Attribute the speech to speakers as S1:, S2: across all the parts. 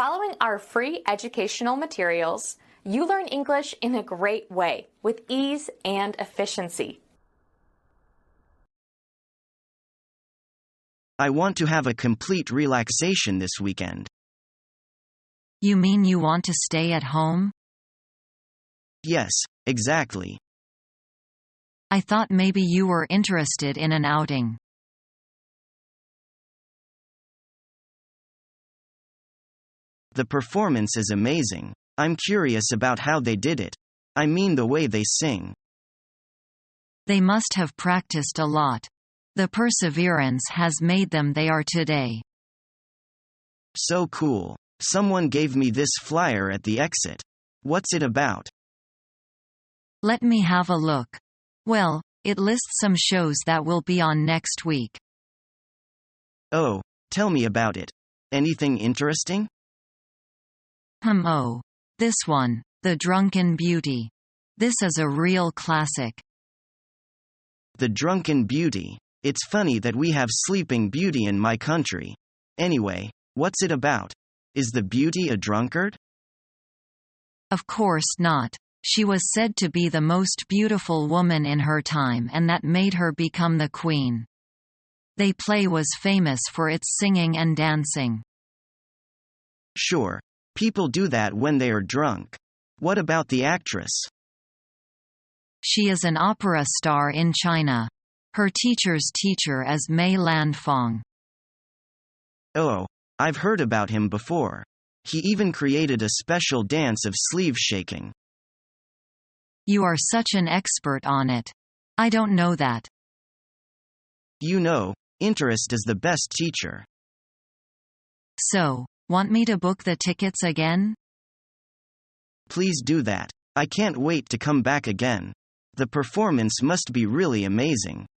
S1: Following our free educational materials, you learn English in a great way with ease and efficiency.
S2: I want to have a complete relaxation this weekend.
S3: You mean you want to stay at home?
S2: Yes, exactly.
S3: I thought maybe you were interested in an outing.
S2: The performance is amazing. I'm curious about how they did it. I mean the way they sing.
S3: They must have practiced a lot. The perseverance has made them they are today.
S2: So cool. Someone gave me this flyer at the exit. What's it about?
S3: Let me have a look. Well, it lists some shows that will be on next week.
S2: Oh, tell me about it. Anything interesting?
S3: Oh. This one, The Drunken Beauty. This is a real classic.
S2: The Drunken Beauty. It's funny that we have Sleeping Beauty in my country. Anyway, what's it about? Is the beauty a drunkard?
S3: Of course not. She was said to be the most beautiful woman in her time, and that made her become the queen. The play was famous for its singing and dancing.
S2: Sure. People do that when they are drunk. What about the actress?
S3: She is an opera star in China. Her teacher's teacher is Mei Lanfang.
S2: Oh, I've heard about him before. He even created a special dance of sleeve shaking.
S3: You are such an expert on it. I don't know that.
S2: You know, interest is the best teacher.
S3: So, want me to book the tickets again?
S2: Please do that. I can't wait to come back again. The performance must be really amazing.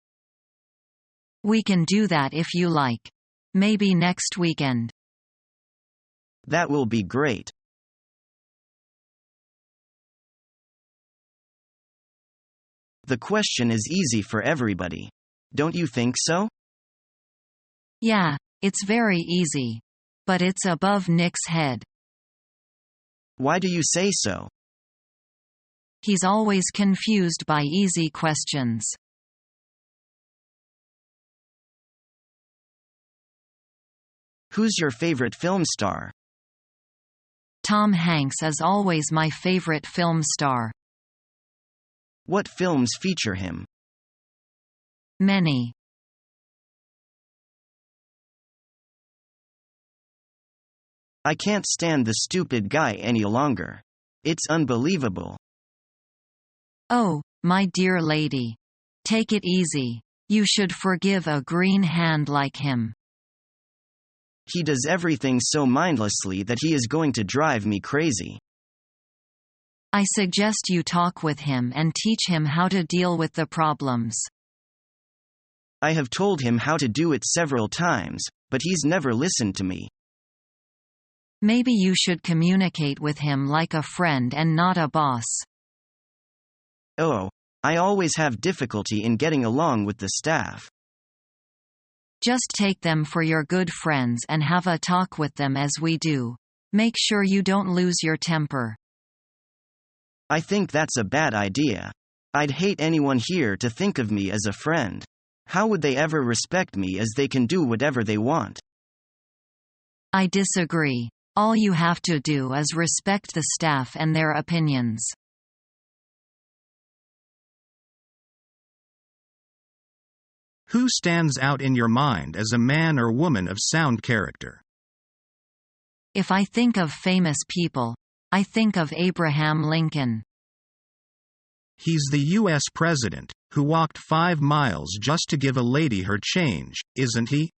S3: We can do that if you like. Maybe next weekend.
S2: That will be great. The question is easy for everybody. Don't you think so?
S3: Yeah, it's very easy. But it's above Nick's head.
S2: Why do you say so?
S3: He's always confused by easy questions.
S2: Who's your favorite film star?
S3: Tom Hanks is always my favorite film star.
S2: What films feature him?
S3: Many.
S2: I can't stand the stupid guy any longer. It's unbelievable.
S3: Oh, my dear lady. Take it easy. You should forgive a green hand like him.
S2: He does everything so mindlessly that he is going to drive me crazy.
S3: I suggest you talk with him and teach him how to deal with the problems.
S2: I have told him how to do it several times, but he's never listened to me.
S3: Maybe you should communicate with him like a friend and not a boss.
S2: Oh, I always have difficulty in getting along with the staff.
S3: Just take them for your good friends and have a talk with them as we do. Make sure you don't lose your temper.
S2: I think that's a bad idea. I'd hate anyone here to think of me as a friend. How would they ever respect me as they can do whatever they want?
S3: I disagree. All you have to do is respect the staff and their opinions.
S4: Who stands out in your mind as a man or woman of sound character?
S3: If I think of famous people, I think of Abraham Lincoln.
S4: He's the U.S. president, who walked 5 miles just to give a lady her change, isn't he?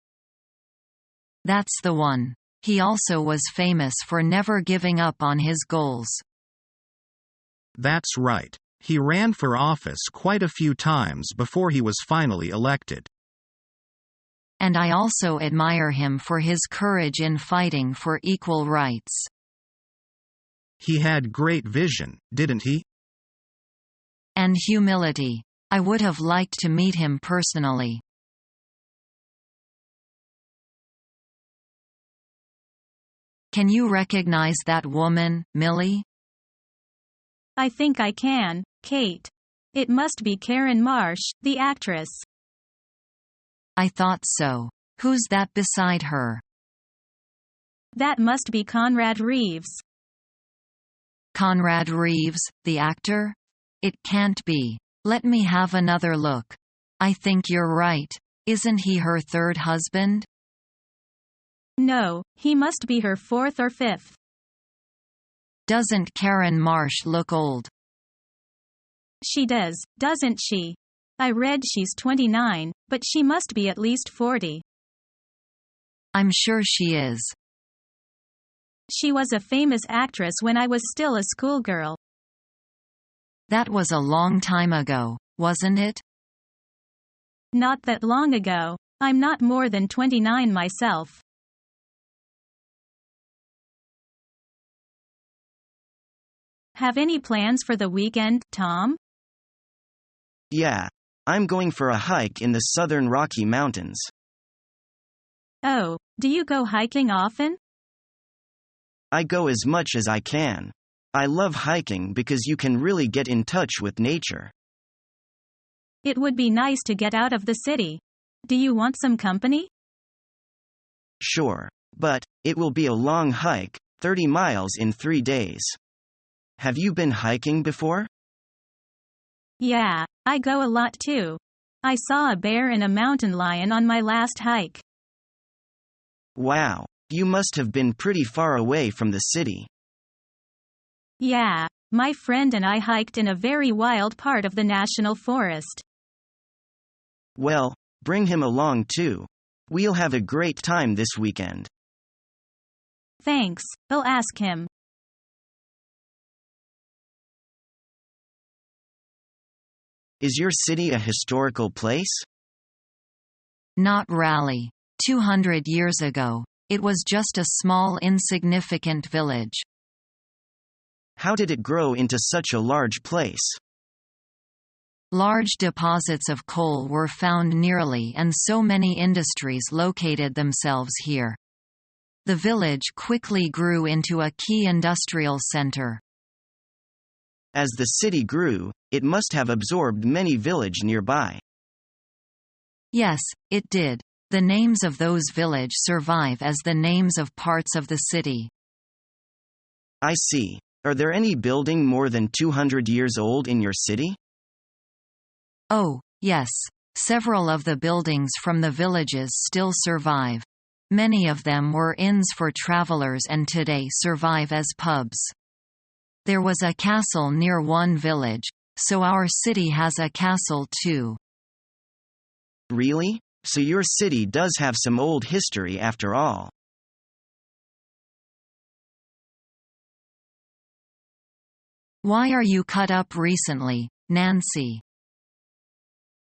S3: That's the one. He also was famous for never giving up on his goals.
S4: That's right. He ran for office quite a few times before he was finally elected.
S3: And I also admire him for his courage in fighting for equal rights.
S4: He had great vision, didn't he?
S3: And humility. I would have liked to meet him personally. Can you recognize that woman, Millie?
S5: I think I can, Kate. It must be Karen Marsh, the actress.
S3: I thought so. Who's that beside her?
S5: That must be Conrad Reeves.
S3: Conrad Reeves, the actor? It can't be. Let me have another look. I think you're right. Isn't he her third husband?
S5: No, he must be her fourth or fifth.
S3: Doesn't Karen Marsh look old?
S5: She does, doesn't she? I read she's 29, but she must be at least 40.
S3: I'm sure she is.
S5: She was a famous actress when I was still a schoolgirl.
S3: That was a long time ago, wasn't it?
S5: Not that long ago. I'm not more than 29 myself. Have any plans for the weekend, Tom?
S2: Yeah. I'm going for a hike in the southern Rocky Mountains.
S5: Oh, do you go hiking often?
S2: I go as much as I can. I love hiking because you can really get in touch with nature.
S5: It would be nice to get out of the city. Do you want some company?
S2: Sure. But it will be a long hike, 30 miles in 3 days. Have you been hiking before?
S5: Yeah, I go a lot too. I saw a bear and a mountain lion on my last hike.
S2: Wow. You must have been pretty far away from the city.
S5: Yeah, my friend and I hiked in a very wild part of the national forest.
S2: Well, bring him along too. We'll have a great time this weekend.
S5: Thanks, I'll ask him.
S2: Is your city a historical place?
S3: Not Raleigh. 200 years ago, it was just a small insignificant village.
S2: How did it grow into such a large place?
S3: Large deposits of coal were found nearly and so many industries located themselves here. The village quickly grew into a key industrial center.
S2: As the city grew, it must have absorbed many villages nearby.
S3: Yes, it did. The names of those villages survive as the names of parts of the city.
S2: I see. Are there any building more than 200 years old in your city?
S3: Oh, yes. Several of the buildings from the villages still survive. Many of them were inns for travelers and today survive as pubs. There was a castle near one village, so our city has a castle too.
S2: Really? So your city does have some old history after all.
S3: Why are you cut up recently, Nancy?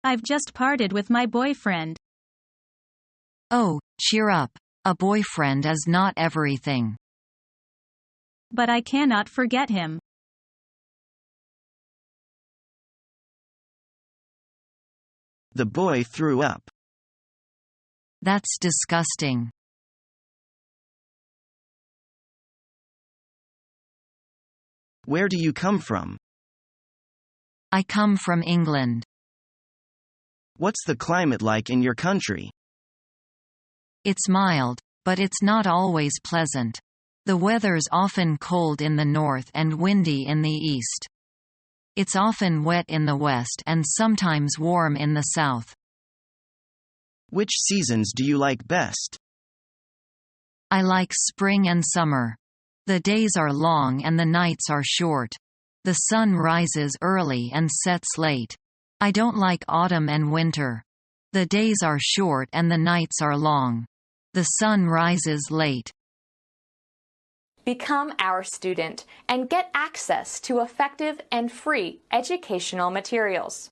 S5: I've just parted with my boyfriend.
S3: Oh, cheer up. A boyfriend is not everything.
S5: But I cannot forget him.
S2: The boy threw up.
S3: That's disgusting.
S2: Where do you come from?
S3: I come from England.
S2: What's the climate like in your country?
S3: It's mild, but it's not always pleasant. The weather's often cold in the north and windy in the east. It's often wet in the west and sometimes warm in the south.
S2: Which seasons do you like best?
S3: I like spring and summer. The days are long and the nights are short. The sun rises early and sets late. I don't like autumn and winter. The days are short and the nights are long. The sun rises late.
S1: Become our student and get access to effective and free educational materials.